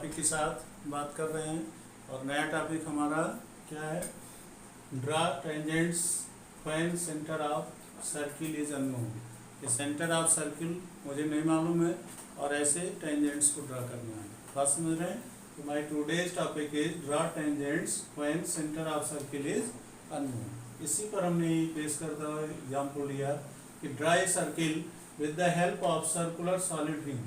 Topic के साथ बात कर रहे हैं और नया टॉपिक हमारा क्या है, draw tangents when centre of circle is unknown. ये सेंटर ऑफ सर्किल मुझे नहीं मालूम है और ऐसे टेंजेंट्स को ड्रा करना है। बात समझ रहे हैं? तो my today's topic is draw tangents when centre of circle is unknown. इसी पर हमने पेश करता हुआ एग्जाम्पल लिया कि draw a circle with the help of circular solid ring.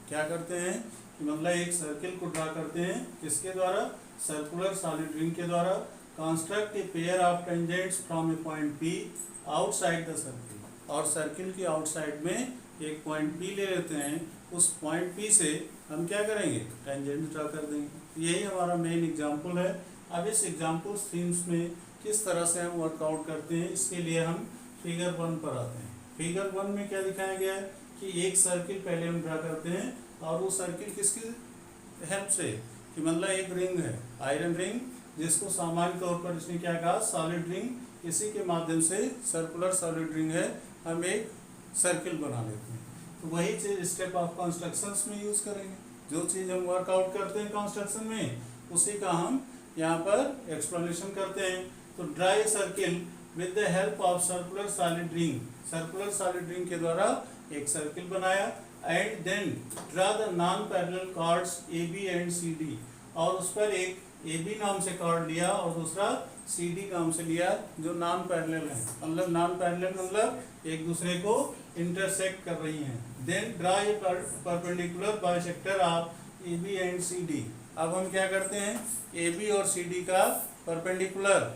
क्या करते हैं कि मतलब एक सर्किल को ड्रा करते हैं, किसके द्वारा? सर्कुलर सॉलिड रिंग के द्वारा। Construct a pair of tangents from A point P outside the circle. और सर्किल के आउटसाइड में एक पॉइंट पी ले लेते हैं, उस पॉइंट पी से हम क्या करेंगे? टेंजेंट ड्रा कर देंगे। यही हमारा मेन एग्जाम्पल है। अब इस एग्जाम्पल थीम्स में किस तरह से हम वर्कआउट करते हैं, इसके लिए हम फिगर 1 पर आते हैं। फिगर 1 में क्या दिखाया गया है कि एक सर्किल पहले हम ड्रा करते हैं और वो सर्किल किसकी हेल्प से, कि मतलब एक रिंग है, आयरन रिंग, जिसको सामान्य तौर पर इसने क्या कहा? Solid ring. इसी के माध्यम से सर्कुलर सॉलिड रिंग है, हम एक सर्किल बना लेते हैं। तो वही चीज़ स्टेप ऑफ कंस्ट्रक्शंस में यूज़ करेंगे। जो चीज़ हम वर्कआउट करते हैं कंस्ट्रक्शन में, उसी का हम यहाँ पर एक्सप्लेनेशन करते हैं। तो draw a circle with the help of circular solid ring. Circular solid ring के द्वारा एक सर्किल बनाया। And then draw the non parallel chords A B and C D. और उस पर एक ए बी नाम से कॉर्ड लिया और दूसरा सी डी नाम से लिया, जो नॉन पैरेलल है। मतलब नॉन पैरेलल मतलब एक दूसरे को इंटरसेक्ट कर रही हैं। Then draw a perpendicular bisector of A B and C D. अब हम क्या करते हैं? ए बी और सी डी का परपेंडिकुलर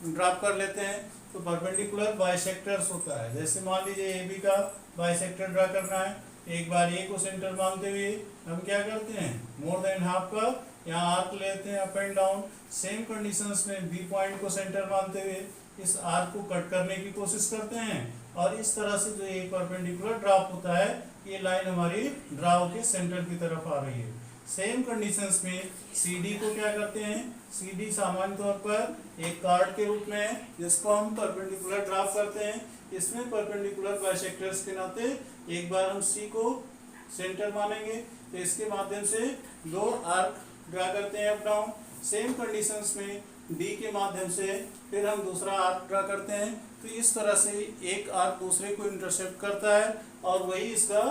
ड्रॉप कर लेते हैं। तो परपेंडिकुलर बाइसेक्टर्स होता है। जैसे मान लीजिए ए बी का बाइसेक्टर ड्रा करना है, एक बार ए को सेंटर मानते हुए हम क्या करते हैं? मोर देन हाफ का यहाँ आर्क लेते हैं up and down. Same conditions में बी पॉइंट को सेंटर मानते हुए इस आर्क को कट करने की कोशिश करते हैं और इस तरह से जो एक परपेंडिकुलर ड्रॉप होता है, ये लाइन हमारी ड्रॉ के सेंटर की तरफ आ रही है। सेम कंडीशंस में CD को क्या करते हैं? CD सामान्य तौर पर एक कार्ड के रूप में है, जिसको हम परपेंडिकुलर ड्रॉप करते हैं। इसमें परपेंडिकुलर बाइसेक्टर्स के नाते एक बार हम C को सेंटर मानेंगे, तो इसके माध्यम से दो आर्क ड्रा करते हैं अप डाउन। सेम कंडीशंस में D के माध्यम से फिर हम दूसरा आर्क ड्रा करते हैं। तो इस तरह से एक आर्क दूसरे को इंटरसेप्ट करता है और वही इसका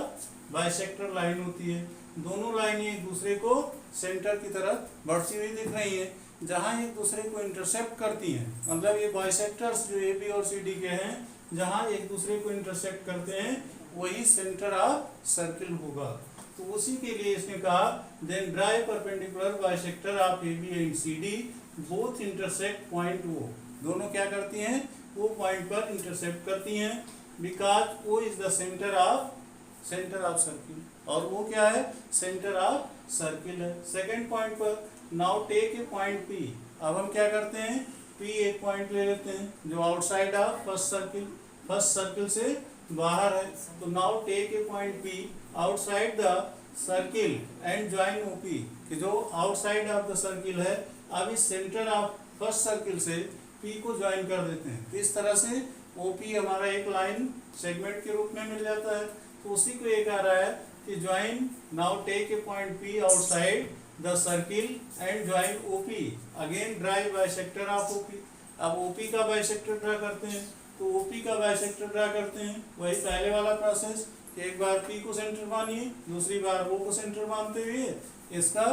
बाइसेक्टर लाइन होती है। दोनों लाइन एक दूसरे को सेंटर की तरफ बढ़ती हुई दिख रही है, जहां एक दूसरे को इंटरसेप्ट करती हैं। मतलब ये बाइसेक्टर्स जो ए बी और सी डी के हैं, जहां एक दूसरे को इंटरसेक्ट करते हैं, वही सेंटर ऑफ सर्किल होगा। तो उसी के लिए इसने कहा then draw a perpendicular bisector of A B and C D both intersect point O. दोनों क्या करती हैं? वो पॉइंट पर इंटरसेप्ट करती हैं, because O is the centre of circle. और वो क्या है? सेंटर ऑफ सर्किल है। सेकेंड पॉइंट पर now take a point P. अब हम क्या करते हैं? पी एक पॉइंट ले लेते हैं जो आउटसाइड ऑफ फर्स्ट सर्किल से बाहर है। तो now take a point P outside the circle and join OP, कि जो आउटसाइड ऑफ द सर्किल है, अब इस सेंटर ऑफ फर्स्ट सर्किल से पी को ज्वाइन कर देते हैं। तो इस तरह से ओपी हमारा एक लाइन सेगमेंट के रूप में मिल जाता है। तो उसी को एक आ रहा है कि join now take a point P outside the circle and join OP. Again draw bisector of OP. अब ओपी का बाइसेक्टर ड्रा करते हैं, तो ओपी का बाइसेक्टर ड्रा करते हैं, वही पहले वाला प्रोसेस। एक बार पी को सेंटर मानिए, दूसरी बार ओ को सेंटर मानते हुए इसका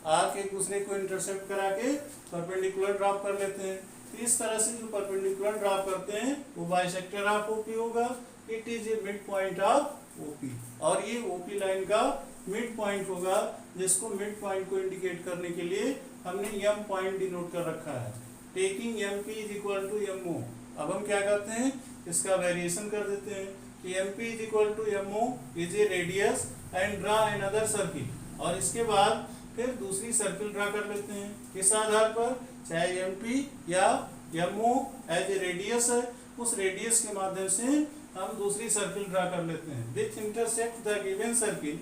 आर्क एक दूसरे को इंटरसेप्ट करा के परपेंडिकुलर ड्रॉप कर लेते हैं। तो इस तरह से जो परपेंडिकुलर ड्रॉप करते हैं वो बाइसेक्टर ऑफ ओपी होगा। It is A mid point of OP, और ये ओपी लाइन का मिड पॉइंट होगा, जिसको मिड पॉइंट को इंडिकेट करने के लिए हमने एम पॉइंट डिनोट कर रखा है। Taking M P is equal to M O. अब हम क्या करते हैं? इसका वेरिएशन कर देते हैं कि M P is equal to M O is a radius and draw another circle. और इसके बाद फिर दूसरी सर्किल ड्रा कर लेते हैं। किस आधार पर? चाहे एम पी या M O as a radius है, उस रेडियस के माध्यम से हम दूसरी सर्किल ड्रा कर लेते हैं with intersect the given circle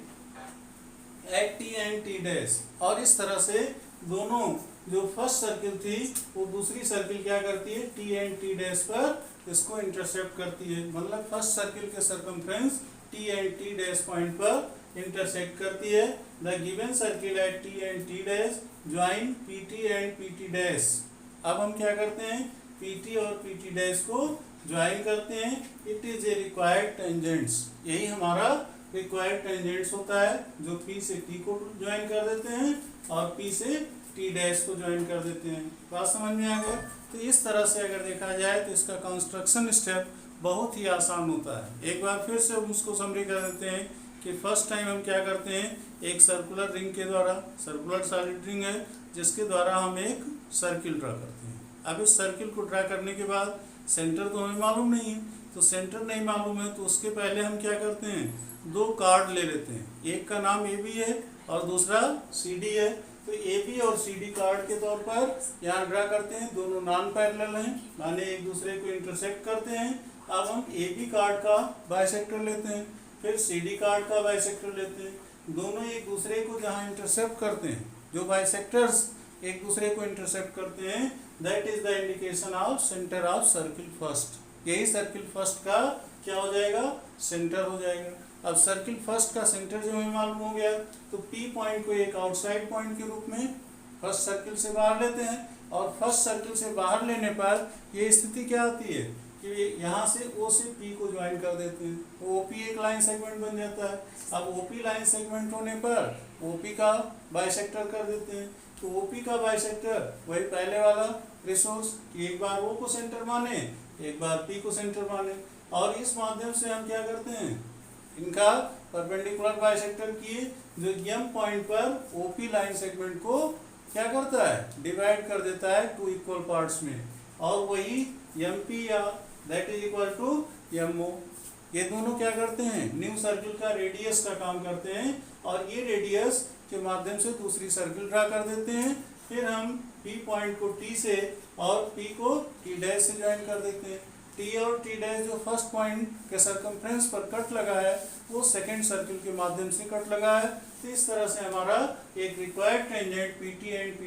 at T and T dash. और इस तरह से दोनों जो फर्स्ट सर्किल थी वो दूसरी सर्किल क्या करती है? टी एंड टी डैश पर इसको इंटरसेप्ट करती है। मतलब फर्स्ट सर्किल के circumference T and T dash point पर इंटरसेक्ट करती है। The given circle at T and T dash join P T and P T dash. अब हम क्या करते हैं, पी टी और पी टी डैश को ज्वाइन करते हैं। It is A required tangents, यही हमारा रिक्वायर्ड टेंजेंट्स होता है, जो पी से टी को ज्वाइन कर देते हैं और पी से टी डैश को ज्वाइन कर देते हैं। बात समझ में आ गया। तो इस तरह से अगर देखा जाए तो इसका कंस्ट्रक्शन स्टेप बहुत ही आसान होता है। एक बार फिर से हम उसको समरी कर देते हैं कि फर्स्ट टाइम हम क्या करते हैं, एक सर्कुलर रिंग के द्वारा, सर्कुलर सॉलिड रिंग है जिसके द्वारा हम एक सर्किल ड्रा करते हैं। अब इस सर्किल को ड्रा करने के बाद सेंटर तो हमें मालूम नहीं है, तो सेंटर नहीं मालूम है तो उसके पहले हम क्या करते हैं, दो कार्ड ले लेते हैं। एक का नाम ए बी है और दूसरा सी डी है। तो ए बी और सी डी कार्ड के तौर पर यहाँ ड्रा करते हैं। दोनों नॉन पैरेलल हैं, माने एक दूसरे को इंटरसेक्ट करते हैं। अब हम ए बी कार्ड का बाइसेक्टर लेते हैं, फिर सी डी कार्ड का बाइसेक्टर लेते हैं। दोनों एक दूसरे को जहाँ इंटरसेप्ट करते हैं, जो बाइसेक्टर्स एक दूसरे को इंटरसेप्ट करते हैं, that is the indication of centre of circle first. यही सर्किल फर्स्ट का क्या हो जाएगा, सेंटर हो जाएगा। अब सर्किल फर्स्ट का सेंटर जो हमें मालूम हो गया, तो पी पॉइंट को एक आउटसाइड पॉइंट के रूप में फर्स्ट सर्किल से बाहर लेते हैं। और फर्स्ट सर्किल से बाहर लेने पर ये स्थिति क्या आती है कि यहाँ से ओ से पी को ज्वाइन कर देते हैं। ओ पी एक लाइन सेगमेंट बन जाता है। अब ओ पी लाइन सेगमेंट होने पर ओ पी का बाइसेक्टर कर देते हैं। तो ओ पी का बाइसेक्टर वही पहले वाला रिसोर्स कि एक बार ओ को सेंटर माने, एक बार पी को सेंटर माने। और इस माध्यम से हम क्या करते हैं, इनका परपेंडिकुलर बाइसेक्टर किए, जो एम पॉइंट पर ओपी लाइन सेगमेंट को क्या करता है, डिवाइड कर देता है टू इक्वल पार्ट्स में। और वही एम पी या that is equal to M O, ये दोनों क्या करते हैं, न्यू सर्किल का रेडियस का काम करते हैं। और ये रेडियस के माध्यम से दूसरी सर्किल ड्रा कर देते हैं। फिर हम पी पॉइंट को टी से और पी को टी डैश से ज्वाइन कर देते हैं। टी और टी डैश जो फर्स्ट पॉइंट के सरकमफ्रेंस पर कट लगा है, वो सेकंड सर्किल के माध्यम से कट लगा है। तो इस तरह से हमारा एक required tangent P T and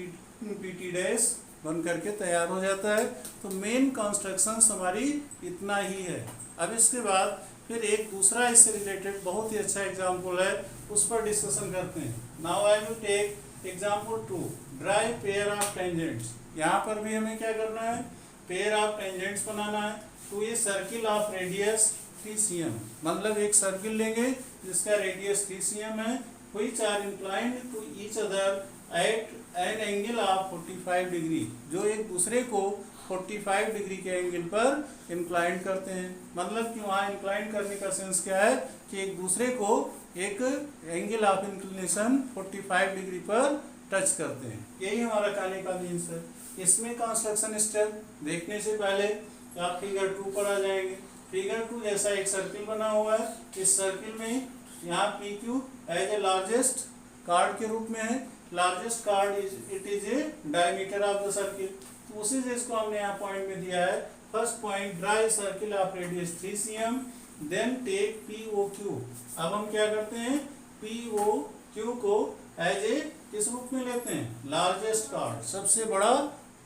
P T dash बन करके तैयार हो जाता है। तो मेन कंस्ट्रक्शन हमारी इतना ही है। अब इसके बाद फिर एक दूसरा इससे रिलेटेड बहुत ही अच्छा एग्जाम्पल है, उस पर डिस्कशन करते हैं। Now I will take example 2, draw pair of tangents. यहाँ पर भी हमें क्या करना है, पेयर ऑफ टेंजेंट्स बनाना है to a circle of radius TCM। मतलब एक सर्किल लेंगे जिसका रेडियस TCM है, which are inclined to each other at an angle of 45 degree, जो एक दूसरे को 45 डिग्री के एंगल पर इंक्लाइंड करते हैं। मतलब कि वहाँ इंक्लाइंड करने का सेंस क्या है कि एक दूसरे को एक एंगल ऑफ इंक्लिनेशन 45 डिग्री पर टच करते हैं। यही हमारा कहने का मीन्स है। इसमें कंस्ट्रक्शन स्टेप देखने से पहले आप फिगर 2 पर आ जाएंगे। फिगर 2 जैसा एक सर्किल बना हुआ है। इस सर्किल में यहाँ P Q as a largest chord के रूप में है। Largest chord it is a diameter of the circle. तो उसी से इसको हमने यहाँ पॉइंट में दिया है। First point, draw circle of radius 3 cm, then take POQ। अब हम क्या करते हैं, POQ को एज ए किस रूप में लेते हैं, लार्जेस्ट कार्ड, सबसे बड़ा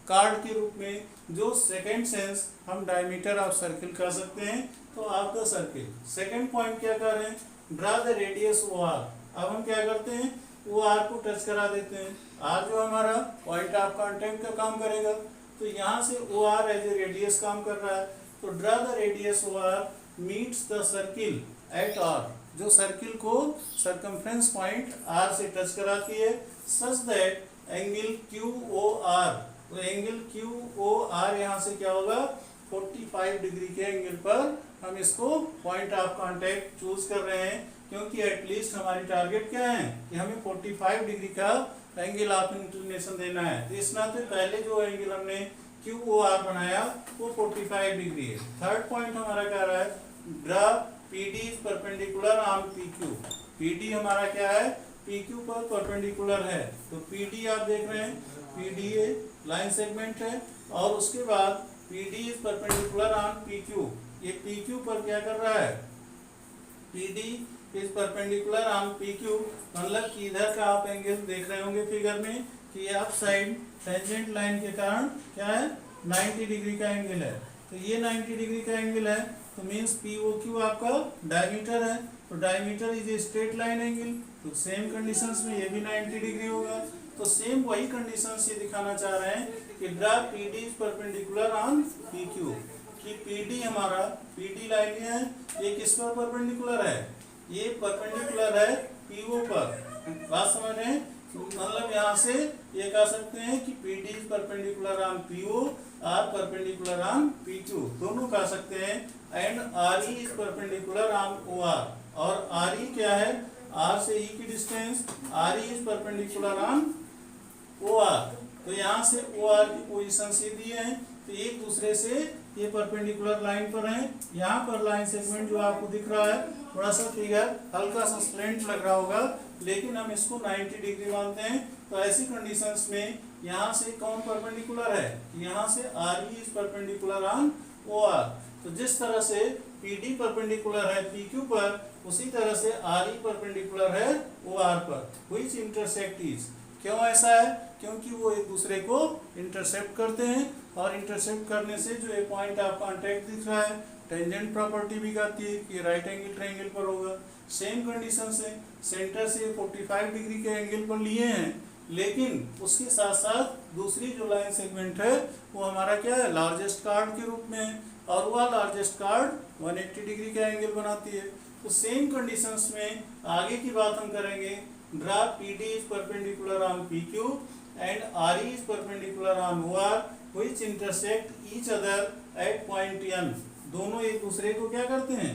कार्ड के रूप में, जो सेकेंड सेंस हम डायमीटर ऑफ सर्किल कर सकते हैं। तो आपका सर्किल सेकेंड पॉइंट क्या कर रहे हैं, ड्रा द रेडियस OR। अब हम क्या करते हैं, OR को टच करा देते हैं। R जो हमारा पॉइंट ऑफ कांटेक्ट का काम करेगा, तो यहाँ से OR एज ए रेडियस काम कर रहा है। तो draw the radius OR meets the circle eight R, जो सर्किल को सरकमफ्रेंस पॉइंट R से टच कराती है, सच दैट एंगल QOR, तो एंगल QOR यहाँ से क्या होगा, 45 डिग्री के एंगल पर हम इसको पॉइंट ऑफ कांटेक्ट चूज कर रहे हैं, क्योंकि एटलीस्ट हमारी टारगेट क्या है कि हमें 45 डिग्री का एंगल ऑफ इंक्लिनेशन देना है। तो इस नाते पहले जो एंगल हमने QOR बनाया वो 45 डिग्री है। थर्ड पॉइंट हमारा क्या रहा है, draw PD is perpendicular on PQ। PD हमारा क्या है, PQ पर परपेंडिकुलर है। तो PD आप देख रहे हैं, PD ए लाइन सेगमेंट है, और उसके बाद PD is perpendicular on PQ। ये PQ पर क्या कर रहा है, PD is perpendicular on PQ। मतलब कि इधर का आप एंगल देख रहे होंगे फिगर में कि ये अप साइड टेंजेंट लाइन के कारण क्या है, 90 डिग्री का एंगल है। तो ये 90 डिग्री का एंगल है, तो मीन्स POQ आपका डायमीटर है। तो diameter is a straight line angle, तो सेम कंडीशंस में ये भी 90 डिग्री होगा। तो सेम वही कंडीशंस ये दिखाना चाह रहे हैं कि draw PD is perpendicular on PQ, कि पीडी हमारा पीडी लाइन है, ये किस पर परपेंडिकुलर है, ये परपेंडिकुलर है पीओ पर। बात समझ रहे हैं, मतलब यहाँ से ये कह सकते हैं कि PD is perpendicular on PO, or perpendicular on PQ, दोनों कह सकते हैं। And R E is perpendicular on O R, और आर ई क्या है, आर से ई की distance, R E is perpendicular on O R. तो यहाँ से ओ आर की पोजीशन से दिए हैं, तो एक दूसरे से ये परपेंडिकुलर लाइन पर हैं। यहाँ पर लाइन सेगमेंट जो आपको दिख रहा है, थोड़ा सा फिगर हल्का सा स्लेंट लग रहा होगा, लेकिन हम इसको 90 डिग्री मानते हैं। तो ऐसी कंडीशंस में यहाँ से कौन परपेंडिकुलर है, यहाँ से R E is perpendicular on O R. तो जिस तरह से पी डी परपेंडिकुलर है पी क्यू पर, उसी तरह से आर ई परपेंडिकुलर है ओ आर पर। व्हिच इंटरसेक्ट इज, क्यों ऐसा है, क्योंकि वो एक दूसरे को इंटरसेप्ट करते हैं, और इंटरसेप्ट करने से जो एक पॉइंट ऑफ कांटेक्ट दिख रहा है, टेंजेंट प्रॉपर्टी भी कहती है कि राइट एंगल ट्रायंगल पर होगा। सेम कंडीशन से सेंटर से 45 डिग्री के एंगल पर लिए हैं, लेकिन उसके साथ साथ दूसरी जो लाइन सेगमेंट है वो हमारा क्या है, लार्जेस्ट कार्ड के रूप में है, और वह लार्जेस्ट कार्ड 180 डिग्री का एंगल बनाती है। तो सेम कंडीशंस में आगे की बात हम करेंगे, draw PD is perpendicular on PQ and RE is perpendicular on OR which intersect each other at point N। दोनों एक दूसरे को क्या करते हैं,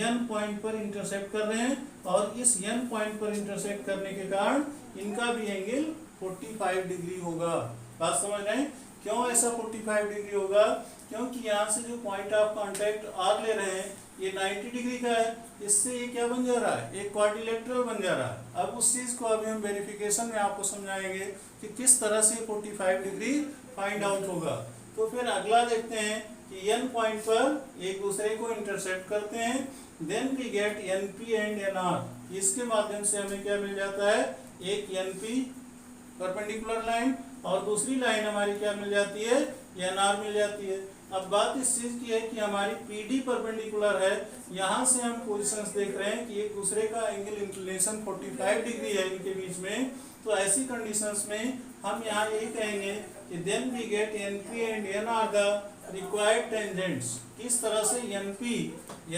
N पॉइंट पर इंटरसेक्ट कर रहे हैं, और इस N पॉइंट पर इंटरसेक्ट करने के कारण इनका भी एंगल 45 डिग्री होगा। बात समझ रहे हैं, क्यों ऐसा 45 डिग्री होगा, क्योंकि यहाँ से जो पॉइंट ऑफ कांटेक्ट R ले रहे हैं ये 90 डिग्री का है, इससे ये क्या बन जा रहा है, एक क्वाड्रिलेटरल बन जा रहा है। अब उस चीज को अभी हम वेरिफिकेशन में आपको समझाएंगे कि किस तरह से 45 डिग्री फाइंड आउट होगा। तो फिर अगला देखते हैं कि n पॉइंट पर एक दूसरे को इंटरसेक्ट करते हैं, then we get NP and NR। इसके माध्यम से हमें क्या मिल जाता है, एक NP परपेंडिकुलर लाइन, और दूसरी लाइन हमारी क्या मिल जाती है, NR मिल जाती है। अब बात इस चीज की है कि हमारी PD परपेंडिकुलर है, यहाँ से हम पोजीशंस देख रहे हैं कि एक दूसरे का एंगल इंक्लिनेशन 45 डिग्री है इनके बीच में। तो ऐसी कंडीशंस में हम यहाँ यही कहेंगे कि then we get NP and NR the required tangents. किस तरह से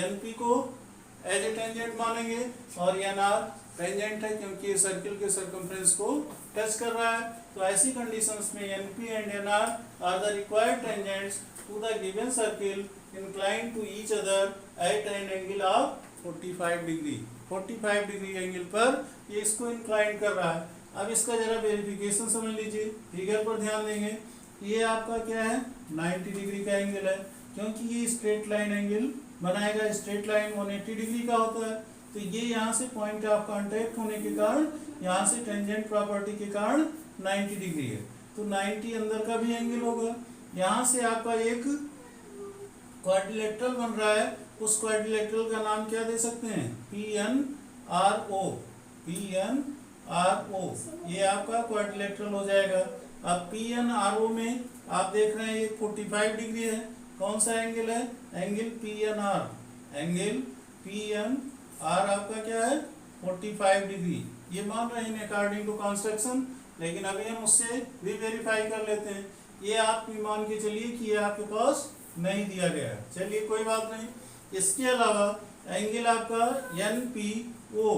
NP को एज ए टेंजेंट मानेंगे, और NR टेंजेंट है क्योंकि सर्किल के सर्कमफ्रेंस को टच कर रहा है। तो ऐसी कंडीशंस में NP and NR are the required tangents to the given circle inclined to each other at an angle of 45 degree। 45 degree angle पर ये इसको इंक्लाइन कर रहा है। अब इसका जरा वेरिफिकेशन समझ लीजिए, फिगर पर ध्यान देंगे। ये आपका क्या है, 90 डिग्री का एंगल है, क्योंकि ये स्ट्रेट लाइन एंगल बनाएगा। स्ट्रेट लाइन 180 डिग्री का होता है, तो ये यहाँ से पॉइंट ऑफ कांटेक्ट होने के कारण, यहाँ से टेंजेंट प्रॉपर्टी के कारण 90 डिग्री है। तो 90 अंदर का भी एंगल होगा। यहाँ से आपका एक क्वाड्रिलेटरल बन रहा है, उस क्वाड्रिलेटरल का नाम क्या दे सकते हैं, PNRO। ये आपका क्वाड्रिलेटरल हो जाएगा। अब PNRO में आप देख रहे हैं ये 45 डिग्री है, कौन सा एंगल है, एंगल PNR। एंगल PNR आपका क्या है, 45 डिग्री। ये मान रहे हैं अकॉर्डिंग टू कंस्ट्रक्शन, लेकिन अभी हम उससे भी वेरीफाई कर लेते हैं। ये आप मान के चलिए कि ये आपके पास नहीं दिया गया है, चलिए कोई बात नहीं। इसके अलावा एंगल आपका NPO,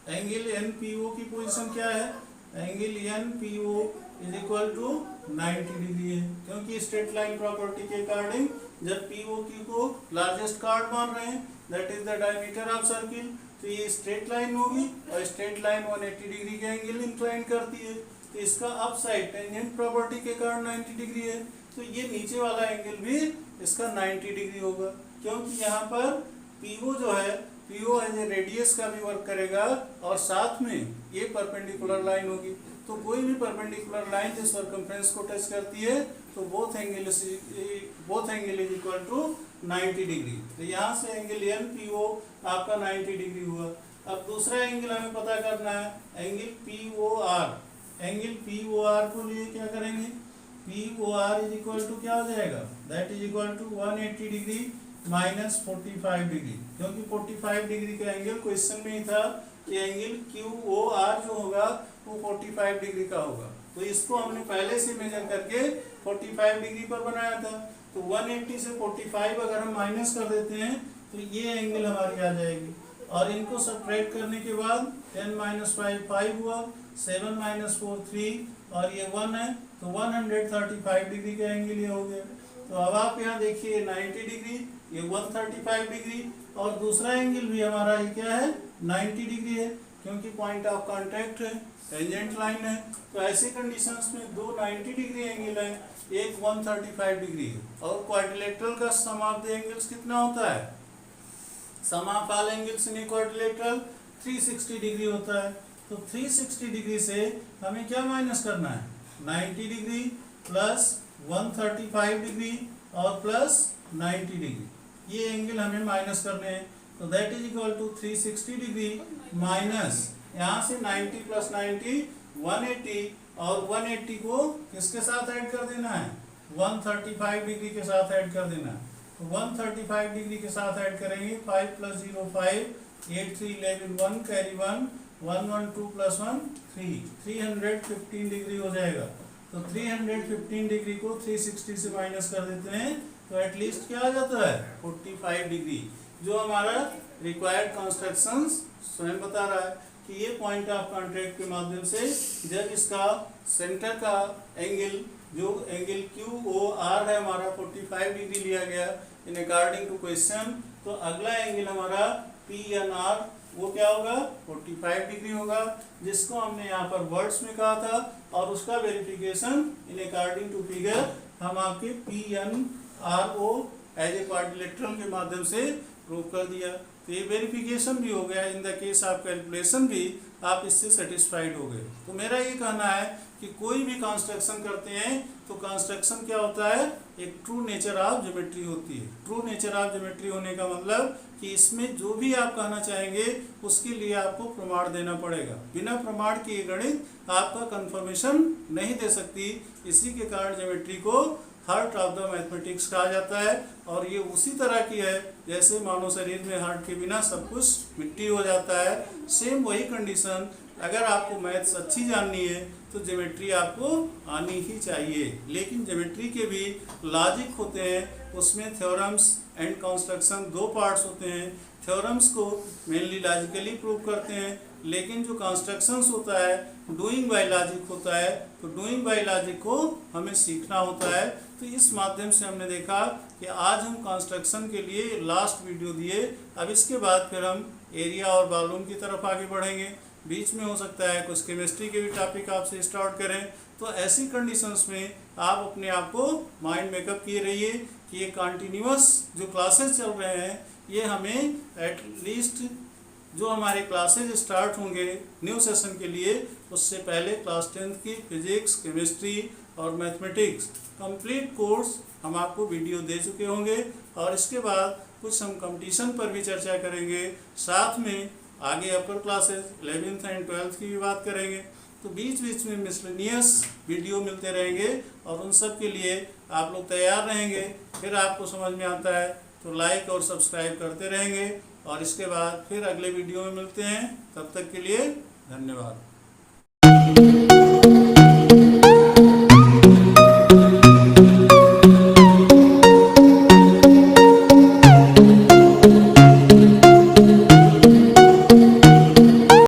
एंगल NPO की पोजीशन क्या है, angle NPO is equal to 90 degree है, क्योंकि स्ट्रेट लाइन प्रॉपर्टी के अकॉर्डिंग जब POQ को लार्जेस्ट कार्ड मान रहे हैं, that is the diameter of circle, तो ये स्ट्रेट लाइन होगी, और स्ट्रेट लाइन 180 डिग्री का एंगल इंक्लाइन करती है। तो इसका अप साइड टेंजेंट प्रॉपर्टी के कारण 90 डिग्री है, तो ये नीचे वाला एंगल भी इसका 90 डिग्री होगा, क्योंकि यहाँ पर PO जो है, PO एज ए रेडियस का भी वर्क करेगा, और साथ में ये परपेंडिकुलर लाइन होगी। तो कोई भी परपेंडिकुलर लाइन जो सर्कमफ्रेंस को टच करती है, तो both angle is equal to 90 degree. तो यहाँ से एंगल NPO आपका 90 डिग्री हुआ। अब दूसरा एंगल हमें पता करना है, एंगल POR। एंगल POR को लिए क्या करेंगे, POR इज इक्वल टू क्या हो जाएगा, that is equal to 180 degree minus 45 degree, क्योंकि 45 डिग्री का एंगल क्वेश्चन में ही था कि एंगल QOR जो होगा वो 45 डिग्री का होगा। तो इसको हमने पहले से मेजर करके 45 डिग्री पर बनाया था। तो 180 से 45 अगर हम माइनस कर देते हैं तो ये एंगल हमारी आ जाएगी, और इनको सब्ट्रैक्ट करने के बाद 10 माइनस 5 5 हुआ, 7 माइनस 4 3, और ये 1 है, तो 135 डिग्री का एंगल ये हो गया। तो अब आप यहाँ देखिए 90 डिग्री, ये 135 डिग्री, और दूसरा एंगल भी हमारा ये क्या है 90 डिग्री है, क्योंकि पॉइंट ऑफ कांटेक्ट है, टेंजेंट लाइन है। तो ऐसी कंडीशंस में दो 90 डिग्री एंगल है, एक 135 डिग्री है। और क्वाड्रिलेटरल का सम ऑफ द एंगल्स कितना होता है? Sum of all angles in quadrilateral 360 degree होता है। तो 360 डिग्री से हमें क्या माइनस करना है? 90 डिग्री प्लस 135 डिग्री और प्लस 90 डिग्री, ये एंगल हमें माइनस करने हैं। तो that is equal to 360 degree minus यहाँ से 90 प्लस 90 180, और 180 को किसके साथ ऐड कर देना है? 135 डिग्री के साथ ऐड कर देना है। तो 135 डिग्री के साथ ऐड करेंगे, 5 प्लस 0 5, 8 3 11 1 कैरी 1 1 1 2 प्लस 1 3, 315 डिग्री हो जाएगा। तो 315 डिग्री को 360 से माइनस कर देते हैं तो एटलीस्ट क्या आ जाता है? 45 डिग्री, जो हमारा रिक्वायर्ड कंस्ट्रक्शन स्वयं बता रहा है कि ये पॉइंट ऑफ कांटेक्ट के माध्यम से जब इसका सेंटर का एंगल जो एंगल QOR है हमारा 45 डिग्री लिया गया इन अकॉर्डिंग टू क्वेश्चन, तो अगला एंगल हमारा PNR वो क्या होगा? 45 डिग्री होगा, जिसको हमने यहाँ पर वर्ड्स में कहा था, और उसका verification in according to figure हम आपके PNRO एज ए क्वाड्रिलेटरल के माध्यम से प्रूव कर दिया। तो ये वेरिफिकेशन भी हो गया, in the case of calculation भी आप इससे सेटिस्फाइड हो गए। तो मेरा ये कहना है कि कोई भी कंस्ट्रक्शन करते हैं तो कंस्ट्रक्शन क्या होता है? एक ट्रू नेचर ऑफ ज्योमेट्री होती है। ट्रू नेचर ऑफ ज्योमेट्री होने का मतलब कि इसमें जो भी आप कहना चाहेंगे उसके लिए आपको प्रमाण देना पड़ेगा। बिना प्रमाण के गणित आपका कंफर्मेशन नहीं दे सकती। इसी के कारण ज्योमेट्री को हार्ट ऑफ द मैथमेटिक्स कहा जाता है, और ये उसी तरह की है जैसे मानव शरीर में हार्ट के बिना सब कुछ मिट्टी हो जाता है। सेम वही कंडीशन, अगर आपको मैथ्स अच्छी जाननी है तो ज्योमेट्री आपको आनी ही चाहिए। लेकिन ज्योमेट्री के भी लॉजिक होते हैं, उसमें थ्योरम्स एंड कंस्ट्रक्शन दो पार्ट्स होते हैं। थ्योरम्स को मेनली लॉजिकली प्रूव करते हैं, लेकिन जो कंस्ट्रक्शंस होता है डूइंग बाय लॉजिक होता है, तो डूइंग बाय लॉजिक को हमें सीखना होता है। तो इस माध्यम से हमने देखा कि आज हम कंस्ट्रक्शन के लिए लास्ट वीडियो दिए। अब इसके बाद फिर हम एरिया और वॉल्यूम की तरफ आगे बढ़ेंगे। बीच में हो सकता है कुछ केमिस्ट्री के भी टॉपिक आपसे स्टार्ट करें। तो ऐसी कंडीशंस में आप अपने आप को माइंड मेकअप किए रहिए कि ये कंटिन्यूअस जो क्लासेस चल रहे हैं ये हमें एटलीस्ट जो हमारे क्लासेज स्टार्ट होंगे न्यू सेशन के लिए, उससे पहले क्लास 10th की फिजिक्स, केमिस्ट्री और मैथमेटिक्स कंप्लीट कोर्स हम आपको वीडियो दे चुके होंगे। और इसके बाद कुछ हम कंपटीशन पर भी चर्चा करेंगे, साथ में आगे अपर क्लासेज 11th एंड 12th की भी बात करेंगे। तो बीच बीच में मिसलेनियस वीडियो मिलते रहेंगे, और उन सब के लिए आप लोग तैयार रहेंगे। फिर आपको समझ में आता है तो लाइक और सब्सक्राइब करते रहेंगे, और इसके बाद फिर अगले वीडियो में मिलते हैं। तब तक के लिए धन्यवाद।